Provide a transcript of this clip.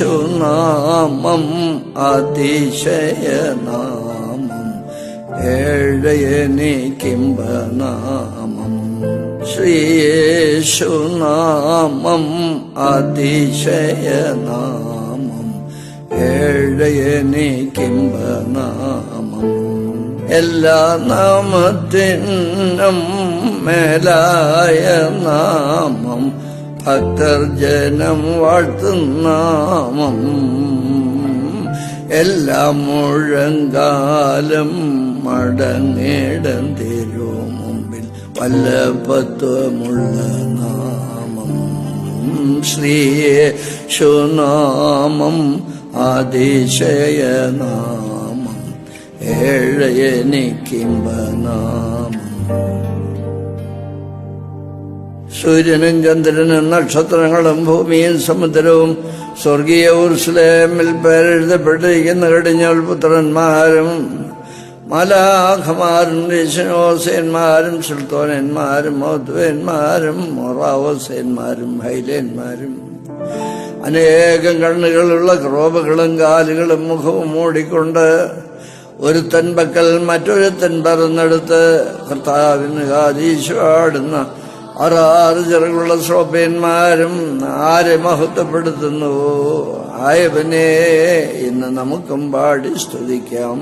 യേശുനാമം അതിശയനാമം ഏഴയനിക്കിംബനാമം ശ്രീയേശുനാമം അതിശയനാമം ഏഴയനിക്കിംബനാമം എല്ലാ നാമത്തിനും മേലായ നാമം ഭക്തർ ജനം വാഴ്ത്തുന്നാമം എല്ലാ മുഴങ്കാലം മടങ്ങിടം തിരുമുമ്പിൽ വല്ലഭത്വമുള്ള നാമം ശ്രീയേശുനാമം അതിശയനാമം ഏഴയനിക്കിംബനാമം സൂര്യനും ചന്ദ്രനും നക്ഷത്രങ്ങളും ഭൂമിയും സമുദ്രവും സ്വർഗീയ യെരൂശലേമിൽ പേരെഴുതപ്പെട്ടിരിക്കുന്ന കടിഞ്ഞൂൽ പുത്രന്മാരും മാലാഖമാരും ഋഷിനോസേന്മാരും സുൽത്താനന്മാരും മൗദ്വേന്മാരും മൊറാവോസേന്മാരും ഹൈലേന്മാരും അനേകം കണ്ണുകളുള്ള ക്രോബുകളും കാലുകളും മുഖവും മൂടിക്കൊണ്ട് ഒരുത്തൻ പക്കൽ മറ്റൊരുത്തൻ പറന്നെടുത്ത് കർത്താവിന് ആദീശാടുന്ന ആറ് ചിറകുള്ള ശ്രോപ്പന്മാരും ആരെ മഹത്വപ്പെടുത്തുന്നു ആയവനെ ഇന്ന് നമുക്കും പാടി സ്തുതിക്കാം.